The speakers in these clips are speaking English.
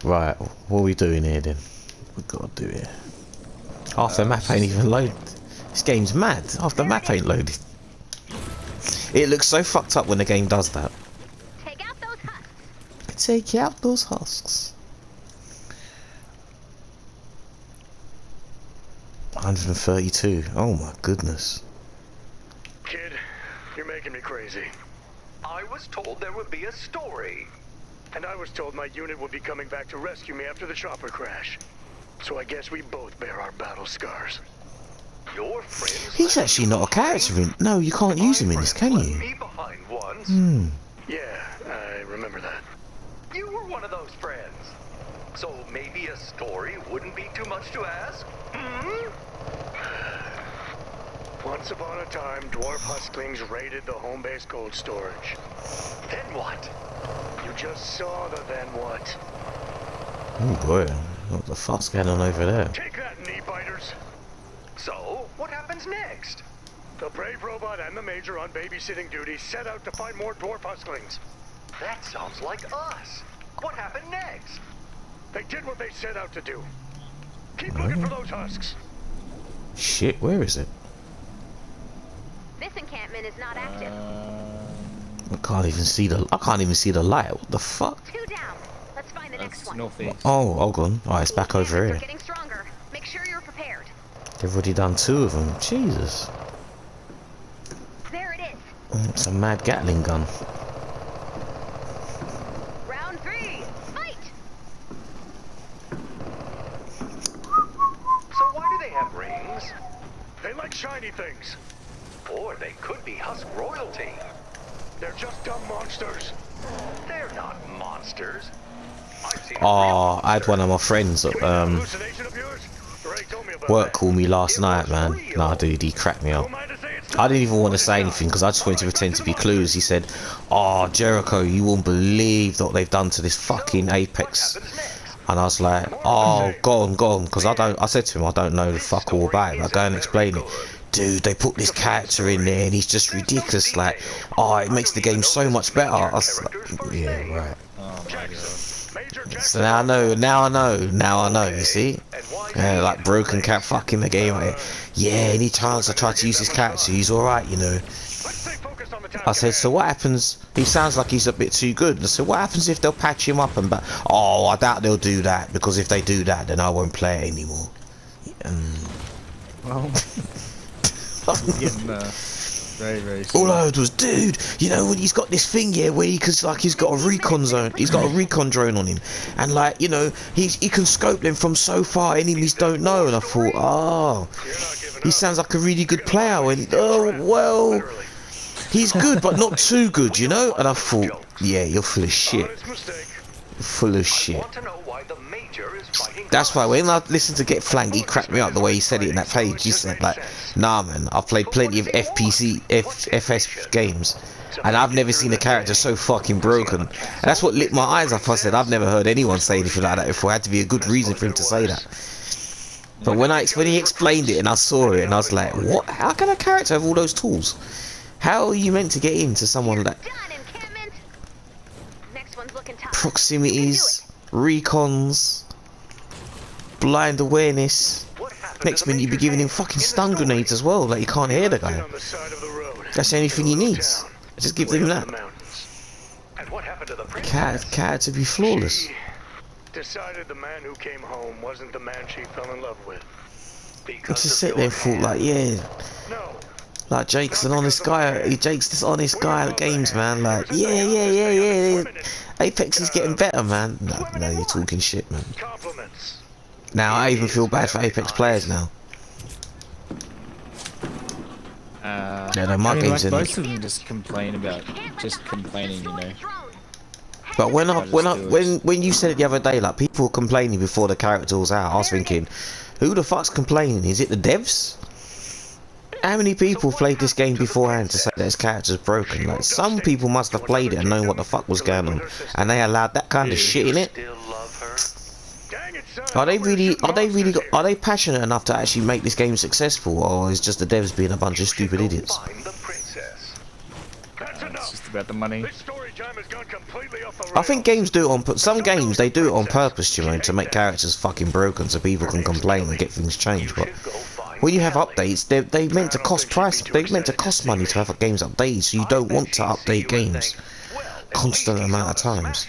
Right, what are we doing here then? We gotta do it. Half the map ain't even loaded. This game's mad. Half the map ain't loaded. It looks so fucked up when the game does that. Take out those husks. Take out those husks. 132. Oh my goodness. Kid, you're making me crazy. I was told there would be a story. And I was told my unit would be coming back to rescue me after the chopper crash. So I guess we both bear our battle scars. Your friends. He's actually not a character in. No, you can't use him in this, can you? Me behind once. Yeah, I remember that. You were one of those friends. So maybe a story wouldn't be too much to ask? Hmm? Once upon a time, dwarf husklings raided the home base cold storage. Then what? You just saw the then what. Oh boy, what the fuck's going on over there? Take that, knee biters. So, what happens next? The brave robot and the major on babysitting duty set out to find more dwarf husklings. That sounds like us. What happened next? They did what they set out to do. Keep looking for those husks. Shit, where is it? This encampment is not active. I can't even see the light. What the fuck? 2 down. Let's find the next one. Northeast. Oh, hold on. Alright, it's back over They're here. getting stronger. Make sure you're prepared. They've already done 2 of them. Jesus. There it is. It's a mad Gatling gun. Round 3. Fight. So why do they have rings? They like shiny things. Or they could be husk royalty. They're just dumb monsters. They're not monsters. I've seen Oh, I had one of my friends at Hallucination of yours? Ray told me about work that. call me last night, man. Nah, dude, he cracked me up. Who am I to say it's I didn't even want to say anything because I just wanted to pretend to be clueless. He said, "Oh, Jericho, you won't believe what they've done to this fucking Apex." And I was like, "Oh, go on," because I said to him, I don't know the fuck all about it. I go and explain it. Dude, they put this character in there and he's just ridiculous. Like, oh, it makes the game so much better. I was like, yeah, right. Oh my god. So now I know, you see? Yeah, like broken cat fucking the game. Like, yeah, any chance I try to use this character, he's alright, you know. I said, so what happens? He sounds like he's a bit too good. I said, what happens if they'll patch him up and back? Oh, I doubt they'll do that, because if they do that, then I won't play it anymore. Well, he's getting very, very All soon. I heard was, dude, you know, when he's got this thing here where he can, like, he's got a recon zone, he's got a recon drone on him, and like, you know, he can scope them from so far enemies don't know. And I thought, oh, he sounds like a really good player. And oh well, he's good but not too good, you know. And I thought, yeah, you're full of shit. You're full of shit. want to know why the major is fighting. That's why when I listened to Get Flanked, he cracked me up the way he said it in that page. He said like, nah man, I've played plenty of FS games and I've never seen a character so fucking broken. And that's what lit my eyes up. I said, I've never heard anyone say anything like that before. It had to be a good reason for him to say that. But when he explained it and I saw it and I was like, what? How can a character have all those tools? How are you meant to get into someone like Done, encampment. Next one's looking tough. proximities, recons, blind awareness? Next minute you'd be giving him fucking stun grenades as well, like you can't hear the guy. That's the only thing he needs. Just give him that. And what happened to the princess? Cat to be flawless. She decided the man who came home wasn't the man she fell in love with. I just sit there and thought like, yeah, No, like Jake's an honest guy. Jake's this honest guy at games, man. Like, yeah. Apex is getting better, man. No, you're talking shit, man. compliments. Now I even feel bad for Apex players now. Yeah, no, my game's in both of them just complain about just complaining, you know. But when you said it the other day, like people were complaining before the character was out, I was thinking, who the fuck's complaining? Is it the devs? How many people played this game beforehand to say that his character's broken? Like some people must have played it and known what the fuck was going on, and they allowed that kind of shit in it. Are they passionate enough to actually make this game successful, or is just the devs being a bunch of stupid idiots? It's just a about the money. This story time has gone completely off the rails. I think games do it on some games they do it on purpose, Jermaine, to make characters fucking broken so people can complain and get things changed. But when you have updates, they meant to cost price. They meant to cost money to have games updated, so you don't want to update games constant amount of times.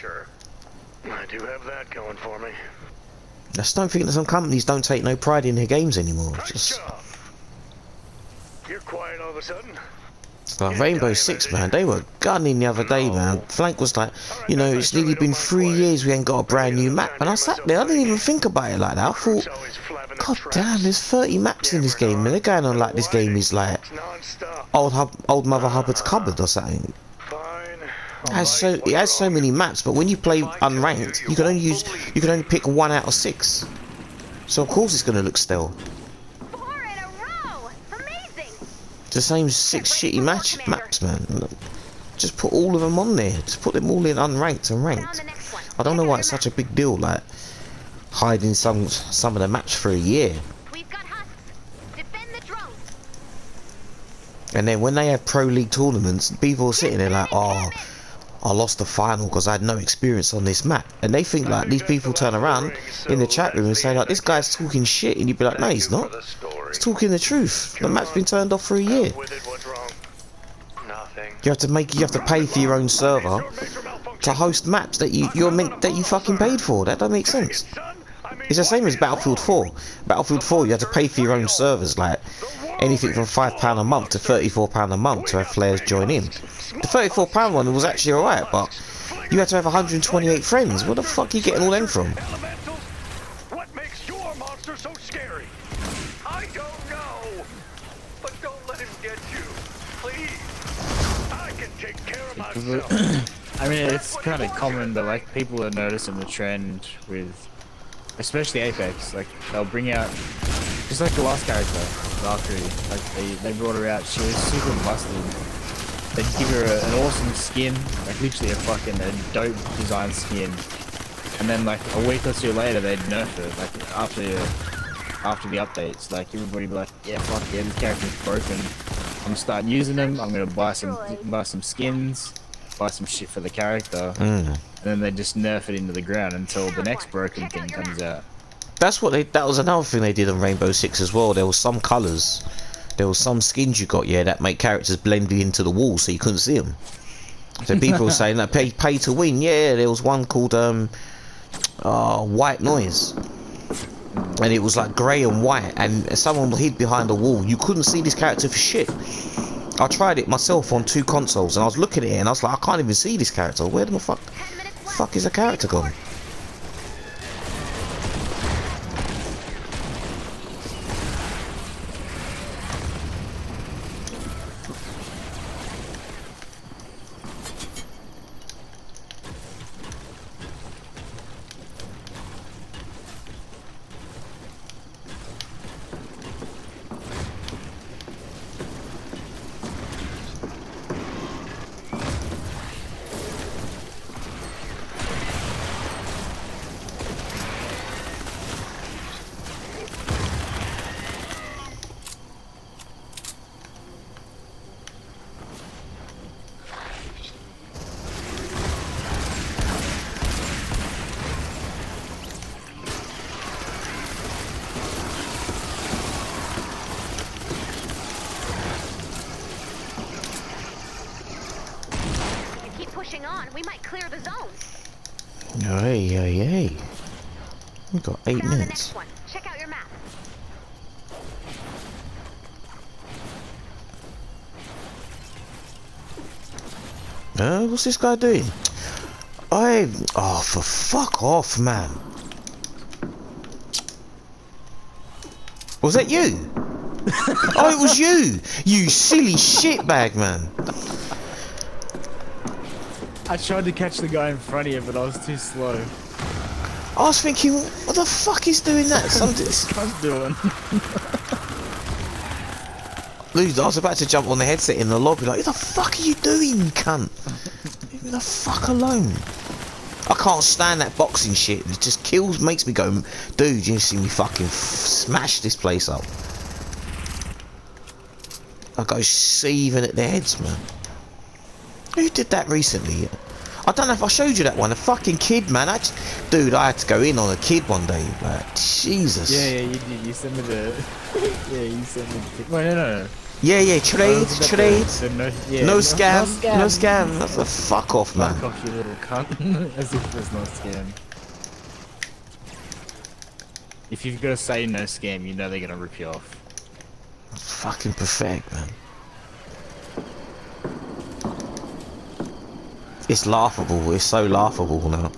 I do have that going for me. I just don't think that some companies don't take no pride in their games anymore. It's just You're quiet all of a sudden. like Rainbow Six, man. They were gunning the other day, man. Flank was like, you know, it's nearly been 3 years we ain't got a brand new map. And I sat there, I didn't even think about it like that. I thought, God damn, there's 30 maps in this game, and they're going on like this game is like old Mother Hubbard's cupboard or something. It has so many maps, but when you play unranked, you can only pick 1 out of 6. So of course it's gonna look stale. 4 in a row! Amazing! It's the same 6 shitty maps, man. Just put all of them on there. Just put them all in unranked and ranked. I don't know why it's such a big deal, like hiding some of the maps for a year. We've got husks. Defend the drones. And then when they have pro league tournaments, people are sitting there like, oh, I lost the final because I had no experience on this map. And they think like these people turn around in the chat room and say like, this guy's talking shit, and you'd be like, no, he's not. He's talking the truth. The map's been turned off for a year. You have to pay for your own server to host maps that you fucking paid for. That don't make sense. It's the same as Battlefield 4. Battlefield 4, you have to pay for your own servers, like anything from £5 a month to £34 a month to have players join in. The £34 one was actually alright, but you had to have 128 friends. Where the fuck are you getting all them from? What makes your monster so scary? I don't know. But don't let him get you. Please. I can take care of myself. I mean, it's kind of common, but like people are noticing the trend with, especially Apex. Like they'll bring out, just like the last character, Valkyrie. Like they brought her out. She was super busted. They'd give her an awesome skin, like literally a dope design skin, and then like a week or two later they'd nerf her. Like after the updates, like everybody'd be like, yeah, fuck yeah, this character's broken. I'm gonna start using them. I'm gonna buy some skins, buy some shit for the character, and then they just nerf it into the ground until the next broken thing comes out. That was another thing they did on Rainbow Six as well. There was some colours. There was some skins you got, yeah, that make characters blend into the wall so you couldn't see them. So people were saying that pay to win. Yeah, there was one called White Noise, and it was like grey and white, and someone hid behind a wall. You couldn't see this character for shit. I tried it myself on 2 consoles, and I was looking at it, and I was like, I can't even see this character. Where the fuck is the character gone? Pushing on, we might clear the zone. Hey. We've got 8 Now the minutes. next one. Check out your map. What's this guy doing? Oh, for fuck off, man. Was that you? Oh, it was you! You silly shitbag, man. I tried to catch the guy in front of you, but I was too slow. I was thinking, what the fuck is doing that? This guy's doing. Dude, I was about to jump on the headset in the lobby, like, what the fuck are you doing, you cunt? Leave me the fuck alone. I can't stand that boxing shit. It just makes me go, dude, you see me fucking smash this place up. I go seething at their heads, man. Who did that recently? I don't know if I showed you that one. A fucking kid, man. Dude, I had to go in on a kid one day. Like, Jesus. Yeah, you did. You sent me the. Yeah, you sent me the. Wait, no. Yeah, trade. No scam. No scam. That's a fuck off, man. Fuck off, you little cunt. As if there's no scam. If you've got to say no scam, you know they're gonna rip you off. That's fucking perfect, man. It's laughable. It's so laughable now.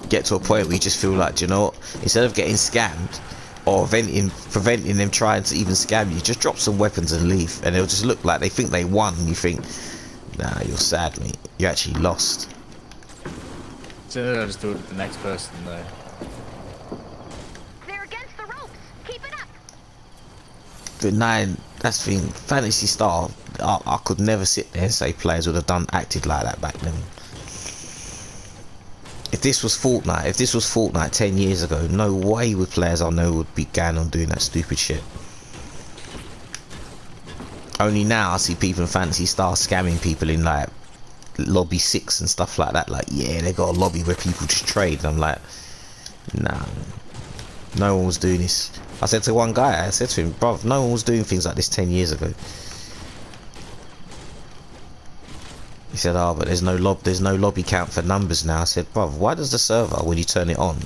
Get to a point where you just feel like, do you know what? Instead of getting scammed or preventing them trying to even scam you, just drop some weapons and leave, and it'll just look like they think they won, and you think, nah, you're sad, mate. You actually lost. So then I'll just do it with the next person, though. They're against the ropes. Keep it up. But nine, that's the thing. Fantasy Star, I could never sit there and say players would have acted like that back then. If this was Fortnite 10 years ago, no way would players I know would be going on doing that stupid shit. Only now I see people in Fantasy Star scamming people in like lobby 6 and stuff like that. Like, yeah, they got a lobby where people just trade, and I'm like, nah, no one was doing this. I said to one guy, I said to him, bruv, no one was doing things like this 10 years ago. He said, oh, but there's no lobby count for numbers now. I said, bruv, why does the server, when you turn it on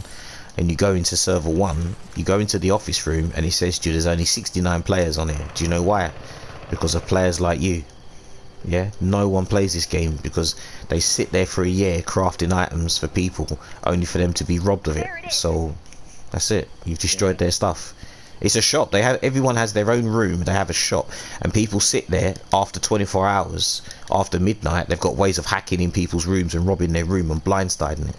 and you go into server 1, you go into the office room and it says to you there's only 69 players on here? Do you know why? Because of players like you. Yeah, no one plays this game because they sit there for a year crafting items for people only for them to be robbed of it. So that's it, you've destroyed their stuff. It's a shop. Everyone has their own room. They have a shop, and people sit there after 24 hours, after midnight. They've got ways of hacking in people's rooms and robbing their room and blindsiding it.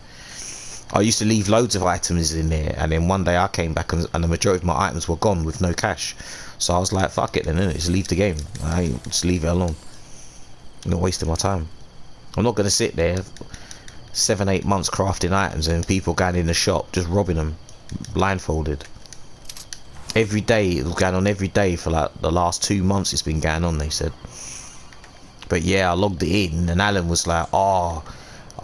I used to leave loads of items in there, and then one day I came back and the majority of my items were gone with no cash. So I was like, fuck it then, innit? Just leave the game. Just leave it alone. I'm not wasting my time. I'm not gonna sit there 7-8 months crafting items and people going in the shop just robbing them blindfolded. Every day, it was going on every day for like the last 2 months. It's been going on, they said. But yeah, I logged it in, and Alan was like, oh,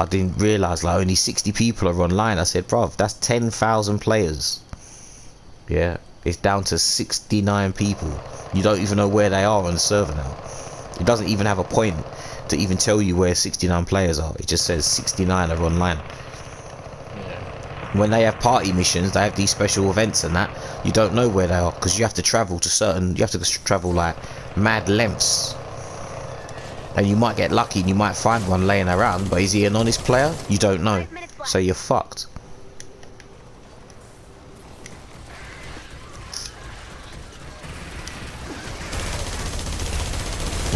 I didn't realise like only 60 people are online. I said, bruv, that's 10,000 players. Yeah, it's down to 69 people. You don't even know where they are on the server now. It doesn't even have a point to even tell you where 69 players are. It just says 69 are online. When they have party missions, they have these special events and that, you don't know where they are because you have to travel like mad lengths, and you might get lucky and you might find one laying around, but is he an honest player? You don't know, so you're fucked.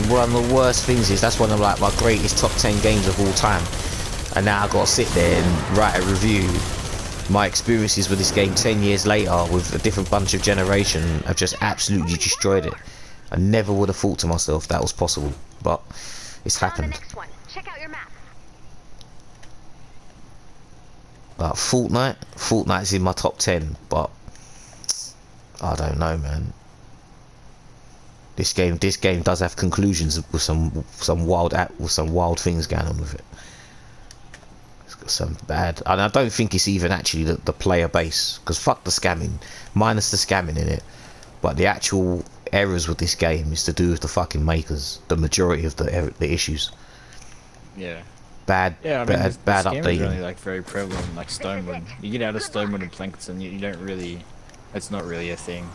One of the worst things is that's one of like my greatest top 10 games of all time, and now I gotta sit there and write a review. My experiences with this game 10 years later with a different bunch of generation have just absolutely destroyed it. I never would have thought to myself that was possible, but it's happened. Next one. Check out your map. But Fortnite's in my top 10, but I don't know, man. This game does have conclusions with some wild things going on with it. Some bad, and I don't think it's even actually the player base, because fuck the scamming, minus the scamming in it, but the actual errors with this game is to do with the fucking makers. The majority of the issues. Yeah. Bad updating. Really like very prevalent, like Stonewood. You get out of Stonewood and Plankton, you don't really. It's not really a thing.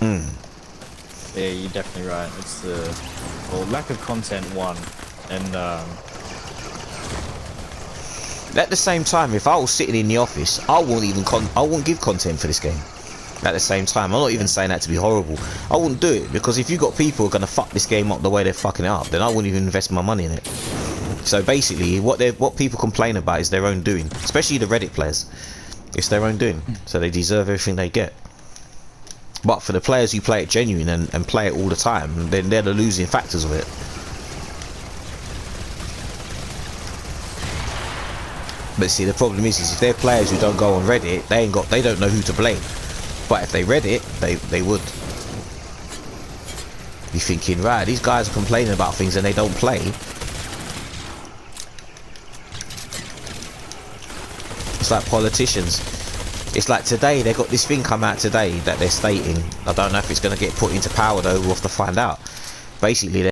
Yeah, you're definitely right. It's the lack of content one, and at the same time, if I was sitting in the office, I wouldn't give content for this game. At the same time, I'm not even saying that to be horrible. I wouldn't do it, because if you got people who are gonna fuck this game up the way they're fucking it up, then I wouldn't even invest my money in it. So basically, what people complain about is their own doing, especially the Reddit players. It's their own doing, so they deserve everything they get. But for the players who play it genuine and play it all the time, then they're the losing factors of it. But see, the problem is if they're players who don't go on Reddit, they don't know who to blame. But if they read it, they would. Be thinking, right, these guys are complaining about things and they don't play. It's like politicians. It's like today, they got this thing come out today that they're stating. I don't know if it's going to get put into power though, we'll have to find out. Basically,